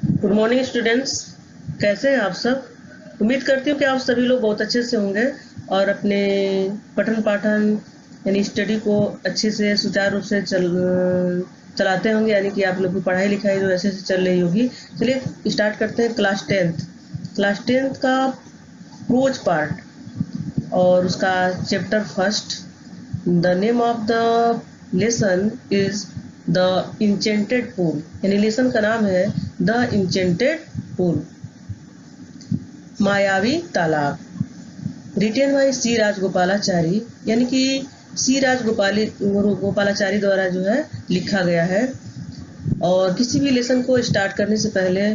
Good morning students. कैसे हैं आप सब? उम्मीद करती हूँ कि आप सभी लोग बहुत अच्छे से होंगे और अपने पठन पाठन यानी स्टडी को अच्छे से सुचारू रूप से चलाते होंगे, यानी कि आप लोग की पढ़ाई लिखाई जो ऐसे से चल रही होगी। चलिए स्टार्ट करते हैं। क्लास टेंथ का प्रोज पार्ट और उसका chapter first. The name of the lesson is the enchanted pool, यानी लेसन का नाम है द इंचेंटेड पूल, मायावी तालाब। रिटेन बाई सी राजगोपालाचारी, यानी कि सी गोपालाचारी द्वारा जो है लिखा गया है। और किसी भी लेसन को स्टार्ट करने से पहले,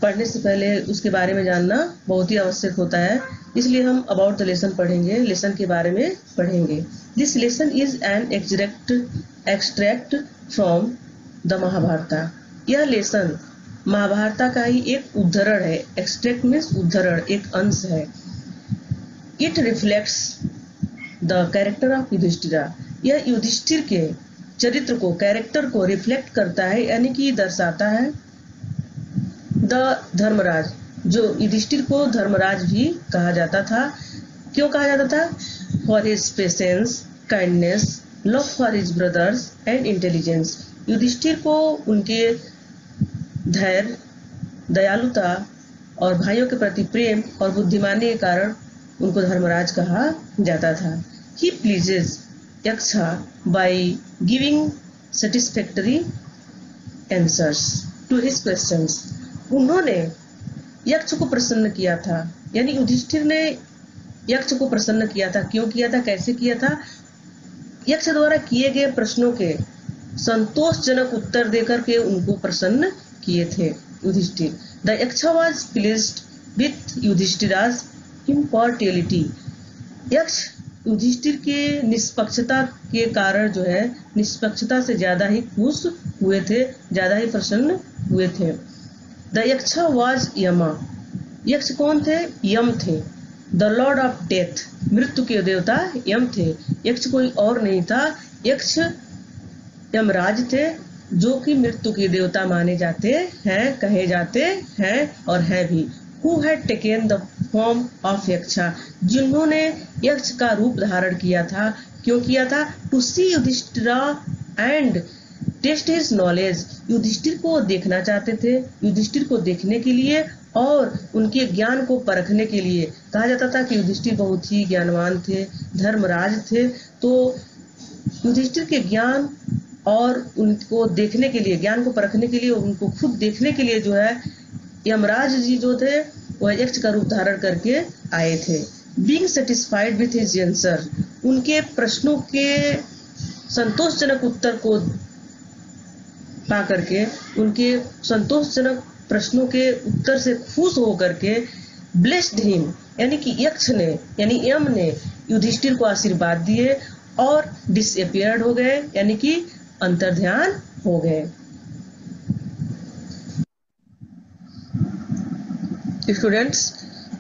पढ़ने से पहले उसके बारे में जानना बहुत ही आवश्यक होता है। इसलिए हम अबाउट द लेसन पढ़ेंगे, लेसन के बारे में पढ़ेंगे। This lesson is an extract from the Mahabharata. यह लेसन महाभारता का ही एक उद्धरण है। एक्सट्रैक्ट मीन्स उद्धरण, एक अंश है। It reflects the character of Yudhishthira. यह युधिष्ठिर के चरित्र को, कैरेक्टर को रिफ्लेक्ट करता है, यानी कि दर्शाता है। द धर्मराज, जो युधिष्ठिर को धर्मराज भी कहा जाता था। क्यों कहा जाता था? For his patience, kindness, love for his brothers and intelligence. Yudhishthira को उनके धैर्य, दयालुता और भाइयों के प्रति प्रेम और बुद्धिमानी के कारण उनको धर्मराज कहा जाता था। He pleases Yaksha by giving satisfactory answers to his questions. उन्होंने यक्ष को प्रसन्न किया था, यानी युधिष्ठिर ने यक्ष को प्रसन्न किया था। क्यों किया था, कैसे किया था? यक्ष द्वारा किए गए प्रश्नों के संतोषजनक उत्तर देकर के उनको प्रसन्न किए थे युधिष्ठिर। द यक्ष वाज प्लीज्ड विथ युधिष्ठिराज इम्पार्टियलिटी। यक्ष युधिष्ठिर के निष्पक्षता के कारण जो है, निष्पक्षता से ज्यादा ही खुश हुए थे, ज्यादा ही प्रसन्न हुए थे। द यक्ष वाज यमा। यक्ष कौन थे? यम थे। द लॉर्ड ऑफ डेथ, मृत्यु के देवता यम थे। यक्ष कोई और नहीं था, यक्ष यमराज थे, जो कि मृत्यु के देवता माने जाते हैं, कहे जाते हैं और हैं भी। Who had taken the form of यक्षा, जिन्होंने यक्ष का रूप धारण किया था। क्यों किया था? To see Yudhishthira and test his knowledge. Yudhishthira को देखना चाहते थे, युधिष्ठिर को देखने के लिए और उनके ज्ञान को परखने के लिए। कहा जाता था कि युधिष्ठिर बहुत ही ज्ञानवान थे, धर्मराज थे। तो युधिष्ठिर के ज्ञान और उनको देखने के लिए, ज्ञान को परखने के लिए, उनको खुद देखने के लिए जो है यमराज जी जो थे वह यक्ष का रूप धारण करके आए थे। Being satisfied with his answer, उनके प्रश्नों के संतोषजनक उत्तर को पा करके, उनके संतोषजनक प्रश्नों के उत्तर से खुश होकर के ब्लेस्ड हिम, यानी कि यक्ष ने, यानी यम ने युधिष्ठिर को आशीर्वाद दिए और डिसअपियर्ड हो गए, यानी कि अंतर्ध्यान हो गए। स्टूडेंट्स,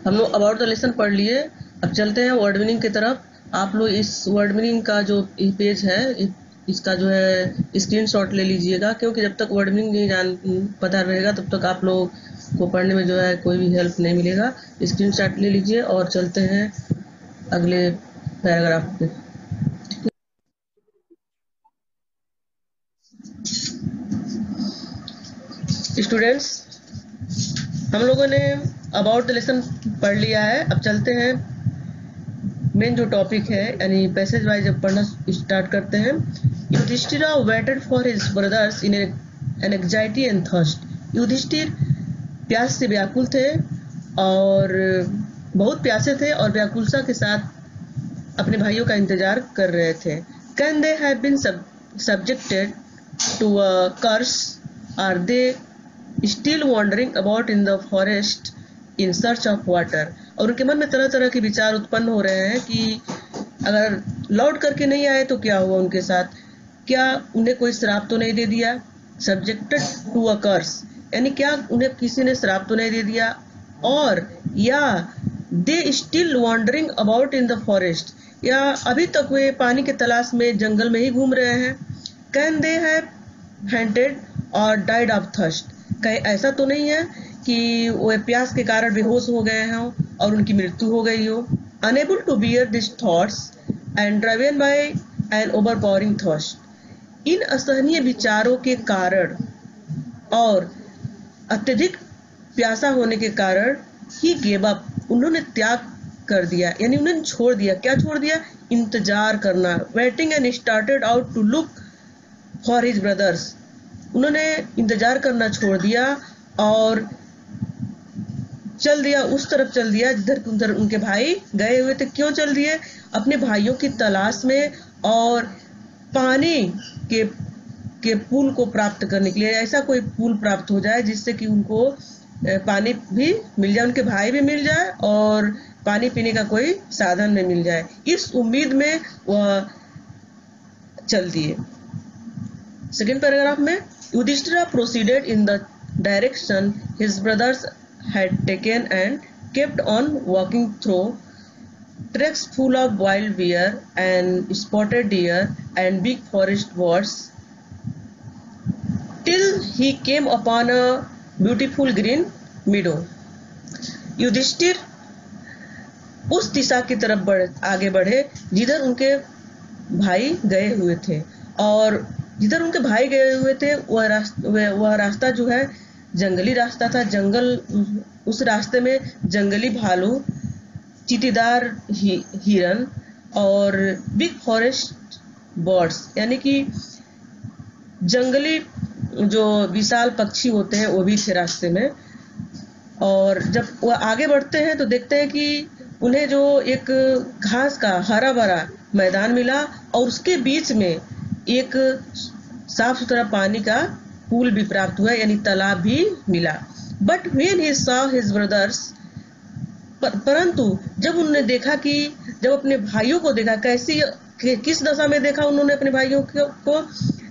हम लोग अबाउट द लेसन पढ़ लिए। अब चलते हैं वर्ड मीनिंग की तरफ। आप लोग इस वर्ड मीनिंग का जो पेज है, इसका जो है स्क्रीनशॉट ले लीजिएगा, क्योंकि जब तक वर्ड मीनिंग नहीं पता रहेगा तब तक आप लोग को पढ़ने में जो है कोई भी हेल्प नहीं मिलेगा। स्क्रीनशॉट ले लीजिए और चलते हैं अगले पैराग्राफ पे। स्टूडेंट्स, हम लोगों ने अबाउट द लेसन पढ़ लिया है। अब चलते हैं मेन जो टॉपिक है, यानी पैसेज वाइज अब पढ़ना स्टार्ट करते हैं। Yudhishthira waited for his brothers in an anxiety and thirst. Yudhishthira प्यास से व्याकुल थे और बहुत प्यासे थे और व्याकुलता के साथ अपने भाइयों का इंतजार कर रहे थे। Can they have been subjected to a curse, are they still wandering about in the forest in search of water. और उनके मन में तरह तरह के विचार उत्पन्न हो रहे हैं कि अगर लौट करके नहीं आए तो क्या हुआ उनके साथ, क्या उन्हें कोई श्राप तो नहीं दे दिया। सब्जेक्टेड टू अ कर्स, यानी क्या उन्हें किसी ने श्राप तो नहीं दे दिया, और या they still wandering about in the forest, या अभी तक वे पानी के तलाश में जंगल में ही घूम रहे हैं। कैन दे हैव फेंटेड और डाइड ऑफ थर्स्ट, ऐसा तो नहीं है कि वो प्यास के कारण बेहोश हो गए हों और उनकी मृत्यु हो गई हो। Unable to bear this thoughts and driven by an overpowering thirst, इन असहनीय विचारों के कारण और अत्यधिक प्यासा होने के कारण ही गेव अप, उन्होंने त्याग कर दिया, यानी उन्होंने छोड़ दिया। क्या छोड़ दिया? इंतजार करना, waiting, and started out to look for his brothers, उन्होंने इंतजार करना छोड़ दिया और चल दिया, उस तरफ चल दिया जिधर उनके भाई गए हुए थे। क्यों चल दिए? अपने भाइयों की तलाश में और पानी के पुल को प्राप्त करने के लिए, ऐसा कोई पुल प्राप्त हो जाए जिससे कि उनको पानी भी मिल जाए, उनके भाई भी मिल जाए और पानी पीने का कोई साधन में मिल जाए। इस उम्मीद में वह चल दिए। सेकेंड पैराग्राफ में, Yudhishthira proceeded in the direction his brothers had taken and kept on walking through tracks full of wild bear and spotted deer and big forest birds till he came upon a beautiful green meadow. Yudhishthira उस दिशा की तरफ आगे बढ़े जिधर उनके भाई गए हुए थे, और जिधर उनके भाई गए हुए थे वह रास्ता जो है जंगली रास्ता था। उस रास्ते में जंगली भालू, चीटीदार हिरन और बिग फॉरेस्ट बर्ड्स, यानी कि जंगली जो विशाल पक्षी होते हैं वो भी थे रास्ते में। और जब वह आगे बढ़ते हैं तो देखते हैं कि उन्हें जो एक घास का हरा भरा मैदान मिला और उसके बीच में एक साफ सुथरा पानी का पुल भी प्राप्त हुआ, यानी तालाब भी मिला। But when he saw his brothers, परंतु जब उन्होंने देखा कि जब अपने भाइयों को देखा, किस दशा में देखा उन्होंने अपने भाइयों को?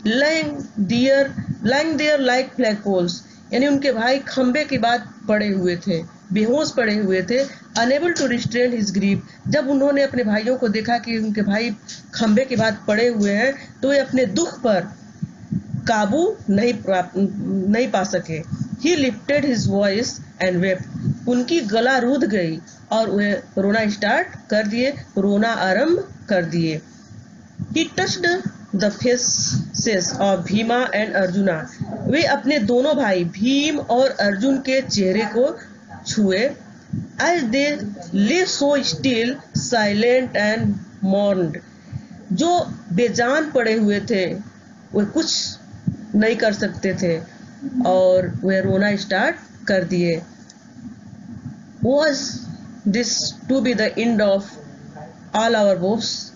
Lying there like flag poles, यानी उनके भाई खंबे के बाद पड़े हुए थे, बेहोश पड़े हुए थे। Unable to restrain his grief, जब उन्होंने अपने भाइयों को देखा कि उनके भाई खंबे के बाद पड़े हुए हैं तो वे अपने दुख पर काबू नहीं पा सके। ही lifted his voice and wept, उनकी गला रूध गई और वे रोना स्टार्ट कर दिए, रोना आरंभ कर दिए। He touched the faces of Bhima and Arjuna, वे अपने दोनों भाई भीम और अर्जुन के चेहरे को छुए। As they live so still silent and mourned, जो बेजान पड़े हुए थे, वे कुछ नहीं कर सकते थे और वे रोना स्टार्ट कर दिए। Was this to be the end of all our hopes?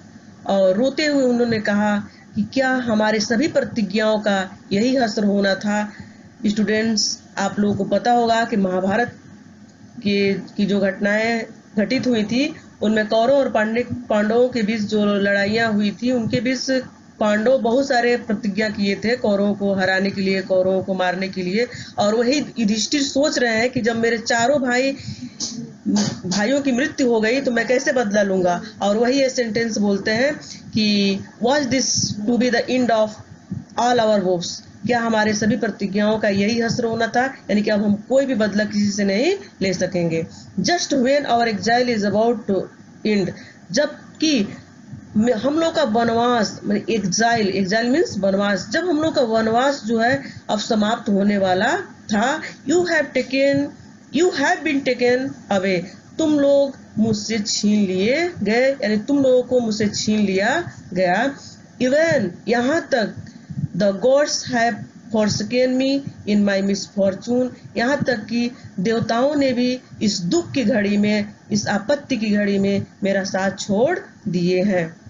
और रोते हुए उन्होंने कहा कि क्या हमारे सभी प्रतिज्ञाओं का यही हश्र होना था? स्टूडेंट्स, आप लोगों को पता होगा कि महाभारत की जो घटनाएं घटित हुई थी उनमें कौरव और पांडवों के बीच जो लड़ाइयाँ हुई थी, उनके बीच पांडव बहुत सारे प्रतिज्ञा किए थे कौरवों को हराने के लिए, कौरवों को मारने के लिए। और वही युधिष्ठिर सोच रहे हैं कि जब मेरे चारों भाइयों की मृत्यु हो गई तो मैं कैसे बदला लूंगा। और वही ये सेंटेंस बोलते हैं कि was this to be the end of all our hopes, क्या हमारे सभी प्रतिज्ञाओं का यही हश्र होना था, यानी कि अब हम कोई भी बदला किसी से नहीं ले सकेंगे। Just when our exile is about to end, जबकि हम लोग का वनवास, एग्जाइल मीन्स वनवास, जब हम लोग का वनवास जो है अब समाप्त होने वाला था। You have been taken away, तुम लोग मुझसे छीन लिए गए, यानी तुम लोगों को मुझसे छीन लिया गया। इवन यहाँ तक the gods have forsaken me in my misfortune, यहाँ तक कि देवताओं ने भी इस दुख की घड़ी में, इस आपत्ति की घड़ी में मेरा साथ छोड़ दिए हैं।